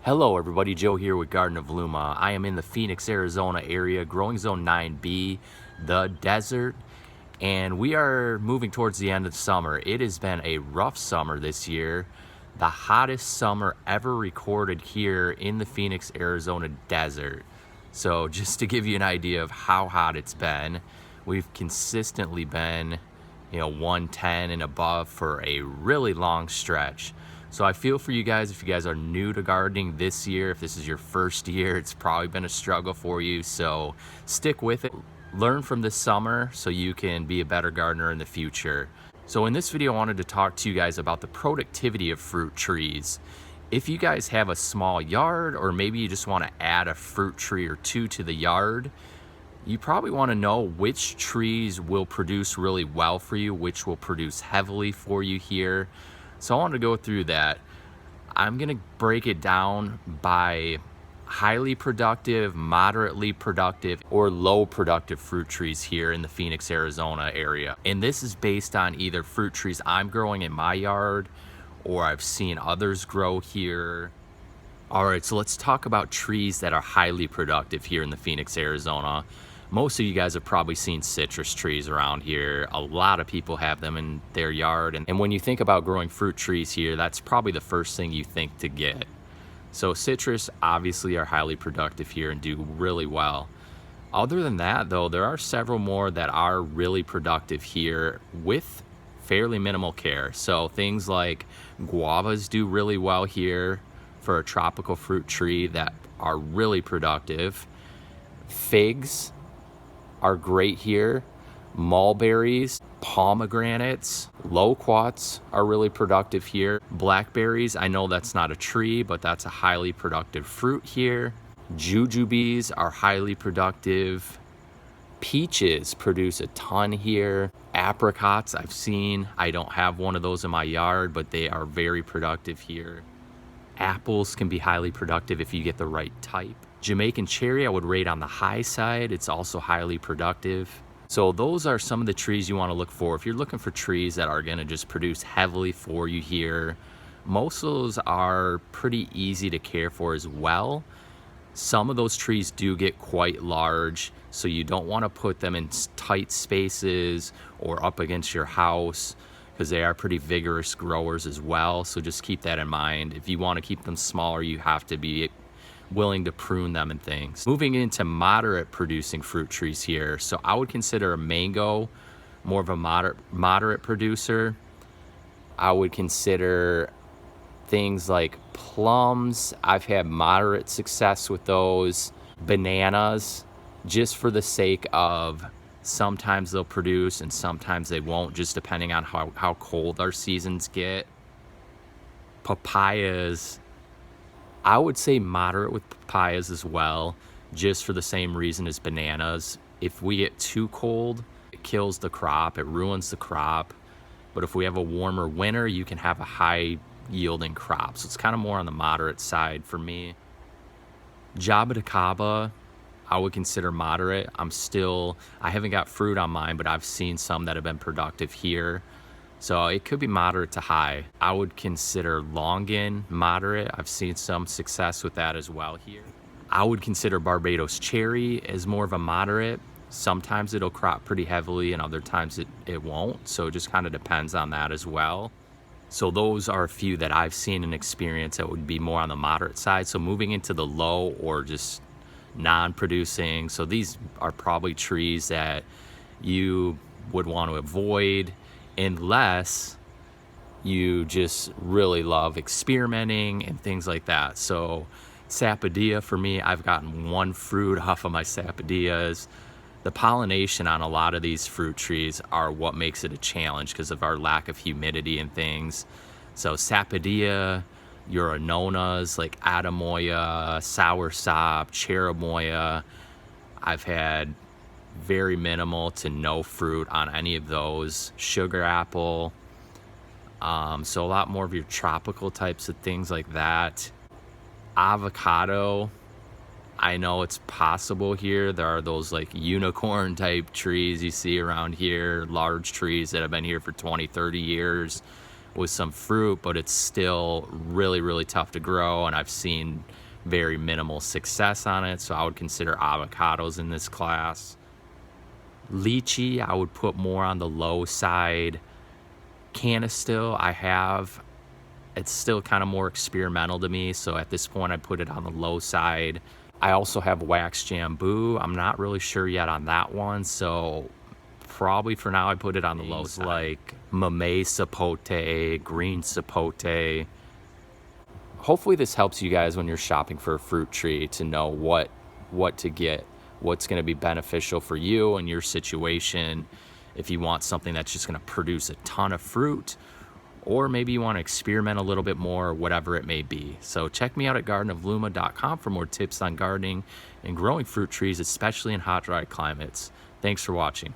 Hello everybody, Joe here with Garden of Luma. I am in the Phoenix, Arizona area, growing zone 9B, the desert, and we are moving towards the end of summer. It has been a rough summer this year, the hottest summer ever recorded here in the Phoenix, Arizona desert. So just to give you an idea of how hot it's been, we've consistently been 110 and above for a really long stretch. So I feel for you guys, if you guys are new to gardening this year, if this is your first year, it's probably been a struggle for you. So stick with it, learn from this summer so you can be a better gardener in the future. So in this video, I wanted to talk to you guys about the productivity of fruit trees. If you guys have a small yard, or maybe you just want to add a fruit tree or two to the yard, you probably want to know which trees will produce really well for you, which will produce heavily for you here. So I want to go through that. I'm going to break it down by highly productive, moderately productive, or low productive fruit trees here in the Phoenix, Arizona area. And this is based on either fruit trees I'm growing in my yard or I've seen others grow here. All right, so let's talk about trees that are highly productive here in the Phoenix, Arizona. Most of you guys have probably seen citrus trees around here. A lot of people have them in their yard. And when you think about growing fruit trees here, that's probably the first thing you think to get. So citrus obviously are highly productive here and do really well. Other than that though, there are several more that are really productive here with fairly minimal care. So things like guavas do really well here for a tropical fruit tree that are really productive. Figs are great here. Mulberries, pomegranates, loquats are really productive here. Blackberries, I know that's not a tree, but that's a highly productive fruit here. Jujubes are highly productive. Peaches produce a ton here. Apricots I've seen. I don't have one of those in my yard, but they are very productive here. Apples can be highly productive if you get the right type. Jamaican cherry I would rate on the high side. It's also highly productive. So those are some of the trees you want to look for. If you're looking for trees that are going to just produce heavily for you here, most of those are pretty easy to care for as well. Some of those trees do get quite large, so you don't want to put them in tight spaces or up against your house, because they are pretty vigorous growers as well. So just keep that in mind. If you want to keep them smaller, you have to be willing to prune them and things. Moving into moderate producing fruit trees here. So I would consider a mango more of a moderate producer. I would consider things like plums. I've had moderate success with those. Bananas, just for the sake of sometimes they'll produce and sometimes they won't, just depending on how cold our seasons get. Papayas, I would say moderate with papayas as well, just for the same reason as bananas. If we get too cold, it kills the crop, it ruins the crop. But if we have a warmer winter, you can have a high yielding crop. So it's kind of more on the moderate side for me. Jaboticaba, I would consider moderate. I haven't got fruit on mine, but I've seen some that have been productive here. So it could be moderate to high. I would consider longan moderate. I've seen some success with that as well here. I would consider Barbados cherry as more of a moderate. Sometimes it'll crop pretty heavily and other times it won't. So it just kind of depends on that as well. So those are a few that I've seen and experienced that would be more on the moderate side. So moving into the low or just non-producing. So these are probably trees that you would want to avoid unless you just really love experimenting and things like that. So sapodilla for me, I've gotten one fruit off of my sapodillas. The pollination on a lot of these fruit trees are what makes it a challenge because of our lack of humidity and things. So sapodilla, your anonas like Adamoya, soursop, cherimoya, I've had very minimal to no fruit on any of those. Sugar apple, so a lot more of your tropical types of things like that. Avocado, I know it's possible here. There are those like unicorn type trees you see around here, large trees that have been here for 20, 30 years. with some fruit, but it's still really, really tough to grow, and I've seen very minimal success on it. So I would consider avocados in this class. Lychee, I would put more on the low side. Canistil, it's still kind of more experimental to me, so at this point I put it on the low side. I also have wax jambu. I'm not really sure yet on that one, so probably for now I put it on the low side. Like mamey sapote, green sapote. Hopefully this helps you guys when you're shopping for a fruit tree to know what to get, what's going to be beneficial for you and your situation. If you want something that's just going to produce a ton of fruit, or maybe you want to experiment a little bit more, whatever it may be. So check me out at gardenofluma.com for more tips on gardening and growing fruit trees, especially in hot, dry climates. Thanks for watching.